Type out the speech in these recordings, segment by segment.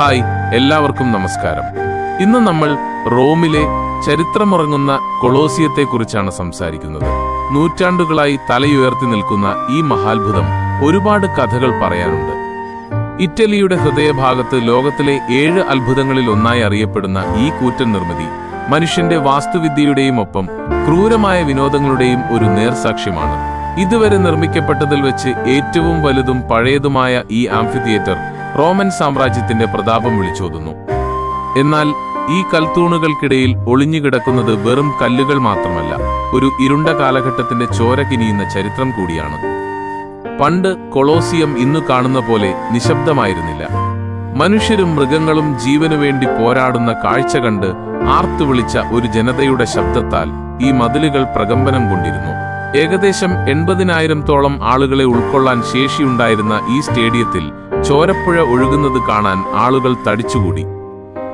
Hi, എല്ലാവർക്കും നമസ്കാരം. ഇന്ന് നമ്മൾ റോമിലെ ചരിത്രമുറങ്ങുന്ന കൊളോസിയത്തെക്കുറിച്ചാണ് സംസാരിക്കുന്നത്. നൂറ്റാണ്ടുകളായി തലയുയർത്തി നിൽക്കുന്ന ഈ മഹാത്ഭുതം ഒരുപാട് കഥകൾ പറയാനുണ്ട്. ഇറ്റലിയുടെ ഹൃദയഭാഗത്ത് ലോകത്തിലെ 7 അത്ഭുതങ്ങളിൽ ഒന്നായി അറിയപ്പെടുന്ന ഈ കൂറ്റൻ നിർമ്മിതി മനുഷ്യന്റെ വാസ്തുവിദ്യയുടെയും ഒപ്പം ക്രൂരമായ വിനോദങ്ങളുടെയും ഒരു നേർസാക്ഷ്യമാണ്. ഇതുവരെ നിർമ്മിക്കപ്പെട്ടതിൽ വെച്ച് ഏറ്റവും വലുതും പഴയതുമായ ഈ ആംഫിതിയേറ്റർ റോമൻ സാമ്രാജ്യത്തിന്റെ പ്രതാപം വിളിച്ചോതുന്നു. എന്നാൽ ഈ കൽത്തൂണുകൾക്കിടയിൽ ഒളിഞ്ഞുകിടക്കുന്നത് വെറും കല്ലുകൾ മാത്രമല്ല, ഒരു ഇരുണ്ട കാലഘട്ടത്തിന്റെ ചോര കിനിയുന്ന ചരിത്രം കൂടിയാണ്. പണ്ട് കൊളോസിയം ഇന്നു കാണുന്ന പോലെ നിശബ്ദമായിരുന്നില്ല. മനുഷ്യരും മൃഗങ്ങളും ജീവനു വേണ്ടി പോരാടുന്ന കാഴ്ച കണ്ട് ആർത്തുവിളിച്ച ഒരു ജനതയുടെ ശബ്ദത്താൽ ഈ മതിലുകൾ പ്രകമ്പനം കൊണ്ടിരുന്നു. ഏകദേശം 80,000-ഓളം ആളുകളെ ഉൾക്കൊള്ളാൻ ശേഷിയുണ്ടായിരുന്ന ഈ സ്റ്റേഡിയത്തിൽ ചോരപ്പുഴ ഒഴുകുന്നത് കാണാൻ ആളുകൾ തടിച്ചുകൂടി.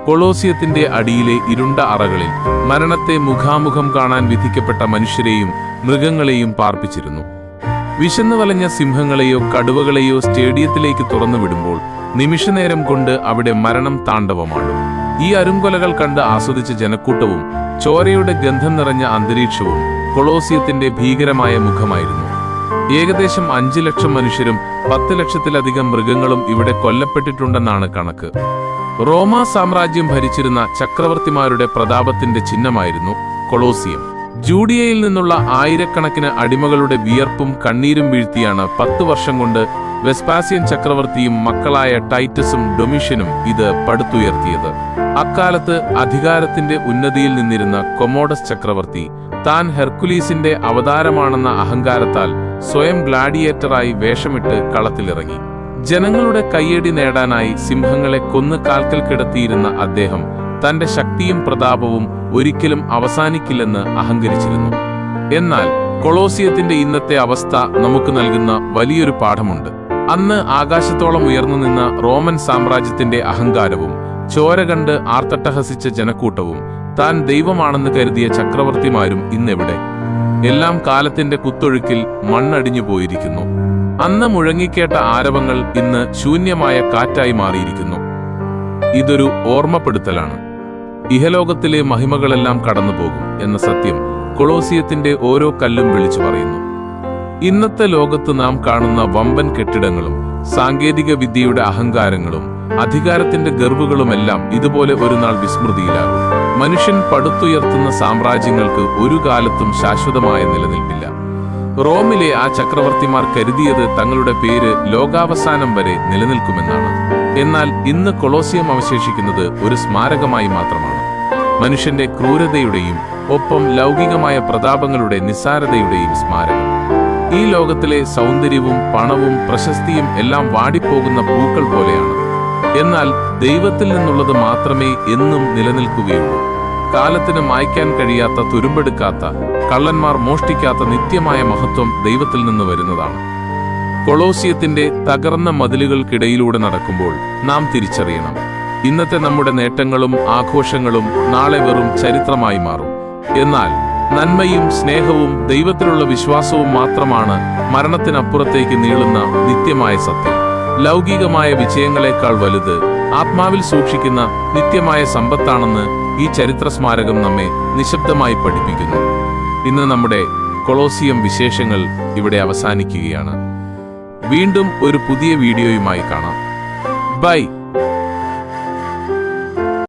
കൊളോസിയത്തിന്റെ അടിയിലെ ഇരുണ്ട അറകളിൽ മരണത്തെ മുഖാമുഖം കാണാൻ വിധിക്കപ്പെട്ട മനുഷ്യരെയും മൃഗങ്ങളെയും പാർപ്പിച്ചിരുന്നു. വിശന്നു വലഞ്ഞ സിംഹങ്ങളെയോ കടുവകളെയോ സ്റ്റേഡിയത്തിലേക്ക് തുറന്നുവിടുമ്പോൾ നിമിഷനേരം കൊണ്ട് അവിടെ മരണം താണ്ഡവമാടും. ഈ അരുങ്കൊലകൾ കണ്ട് ആസ്വദിച്ച ജനക്കൂട്ടവും ചോരയുടെ ഗന്ധം നിറഞ്ഞ അന്തരീക്ഷവും കൊളോസിയത്തിന്റെ ഭീകരമായ മുഖമായിരുന്നു. ഏകദേശം 5 ലക്ഷം മനുഷ്യരും 10 ലക്ഷത്തിലധികം മൃഗങ്ങളും ഇവിടെ കൊല്ലപ്പെട്ടിട്ടുണ്ടെന്നാണ് കണക്ക്. റോമാ സാമ്രാജ്യം ഭരിച്ചിരുന്ന ചക്രവർത്തിമാരുടെ പ്രതാപത്തിന്റെ ചിഹ്നമായിരുന്നു കൊളോസിയം. ജൂഡിയയിൽ നിന്നുള്ള ആയിരക്കണക്കിന് അടിമകളുടെ വിയർപ്പും കണ്ണീരും വീഴ്ത്തിയാണ് 10 വർഷം കൊണ്ട് വെസ്പാസിയൻ ചക്രവർത്തിയും മക്കളായ ടൈറ്റസും ഡൊമിഷ്യനും ഇത് പടുത്തുയർത്തിയത്. അക്കാലത്ത് അധികാരത്തിന്റെ ഉന്നതിയിൽ നിന്നിരുന്ന കൊമോഡസ് ചക്രവർത്തി താൻ ഹെർക്കുലീസിന്റെ അവതാരമാണെന്ന അഹങ്കാരത്താൽ സ്വയം ഗ്ലാഡിയേറ്ററായി വേഷമിട്ട് കളത്തിലിറങ്ങി. ജനങ്ങളുടെ കയ്യടി നേടാനായി സിംഹങ്ങളെ കൊന്ന് കാൽക്കൽ കിടത്തിയിരുന്ന അദ്ദേഹം തന്റെ ശക്തിയും പ്രതാപവും ഒരിക്കലും അവസാനിക്കില്ലെന്ന് അഹങ്കരിച്ചിരുന്നു. എന്നാൽ കൊളോസിയത്തിന്റെ ഇന്നത്തെ അവസ്ഥ നമുക്ക് നൽകുന്ന വലിയൊരു പാഠമുണ്ട്. അന്ന് ആകാശത്തോളം ഉയർന്നു നിന്ന റോമൻ സാമ്രാജ്യത്തിന്റെ അഹങ്കാരവും ചോര കണ്ട് ആർത്തട്ടഹസിച്ച ജനക്കൂട്ടവും താൻ ദൈവമാണെന്ന് കരുതിയ ചക്രവർത്തിമാരും ഇന്നെവിടെ? എല്ലാം കാലത്തിന്റെ കുത്തൊഴുക്കിൽ മണ്ണടിഞ്ഞു പോയിരിക്കുന്നു. അന്ന് മുഴങ്ങിക്കേട്ട ആരവങ്ങൾ ഇന്ന് ശൂന്യമായ കാറ്റായി മാറിയിരിക്കുന്നു. ഇതൊരു ഓർമ്മപ്പെടുത്തലാണ്. ഇഹലോകത്തിലെ മഹിമകളെല്ലാം കടന്നുപോകും എന്ന സത്യം കൊളോസിയത്തിന്റെ ഓരോ കല്ലും വിളിച്ചു പറയുന്നു. ഇന്നത്തെ ലോകത്ത് നാം കാണുന്ന വമ്പൻ കെട്ടിടങ്ങളും സാങ്കേതിക വിദ്യയുടെ അഹങ്കാരങ്ങളും അധികാരത്തിന്റെ ഗർവുകളുമെല്ലാം ഇതുപോലെ ഒരു നാൾ വിസ്മൃതിയിലാകും. മനുഷ്യൻ പടുത്തുയർത്തുന്ന സാമ്രാജ്യങ്ങൾക്ക് ഒരു കാലത്തും ശാശ്വതമായ നിലനിൽപ്പില്ല. റോമിലെ ആ ചക്രവർത്തിമാർ കരുതിയത് തങ്ങളുടെ പേര് ലോകാവസാനം വരെ നിലനിൽക്കുമെന്നാണ്. എന്നാൽ ഇന്ന് കൊളോസിയം അവശേഷിക്കുന്നത് ഒരു സ്മാരകമായി മാത്രമാണ്. മനുഷ്യന്റെ ക്രൂരതയുടെയും ഒപ്പം ലൗകികമായ പ്രതാപങ്ങളുടെ നിസ്സാരതയുടെയും സ്മാരകം. ഈ ലോകത്തിലെ സൗന്ദര്യവും പണവും പ്രശസ്തിയും എല്ലാം വാടിപ്പോകുന്ന പൂക്കൾ പോലെയാണ്. എന്നാൽ ദൈവത്തിൽ നിന്നുള്ളത് മാത്രമേ എന്നും നിലനിൽക്കുകയുള്ളൂ. കാലത്തിന് മായ്ക്കാൻ കഴിയാത്ത, തുരുമ്പെടുക്കാത്ത, കള്ളന്മാർ മോഷ്ടിക്കാത്ത നിത്യമായ മഹത്വം ദൈവത്തിൽ നിന്ന് വരുന്നതാണ്. കൊളോസിയത്തിന്റെ തകർന്ന മതിലുകൾക്കിടയിലൂടെ നടക്കുമ്പോൾ നാം തിരിച്ചറിയണം, ഇന്നത്തെ നമ്മുടെ നേട്ടങ്ങളും ആഘോഷങ്ങളും നാളെ വെറും ചരിത്രമായി മാറും. എന്നാൽ നന്മയും സ്നേഹവും ദൈവത്തിലുള്ള വിശ്വാസവും മാത്രമാണ് മരണത്തിനപ്പുറത്തേക്ക് നീളുന്ന നിത്യമായ സത്യം. ലൗകികമായ വിജയങ്ങളെക്കാൾ വലുത് ആത്മാവിൽ സൂക്ഷിക്കുന്ന നിത്യമായ സമ്പത്താണെന്ന് ഈ ചരിത്ര സ്മാരകം നമ്മെ നിശബ്ദമായി പഠിപ്പിക്കുന്നു. ഇന്ന് നമ്മുടെ കൊളോസിയം വിശേഷങ്ങൾ ഇവിടെ അവസാനിക്കുകയാണ്. വീണ്ടും ഒരു പുതിയ വീഡിയോയുമായി കാണാം. ബൈ.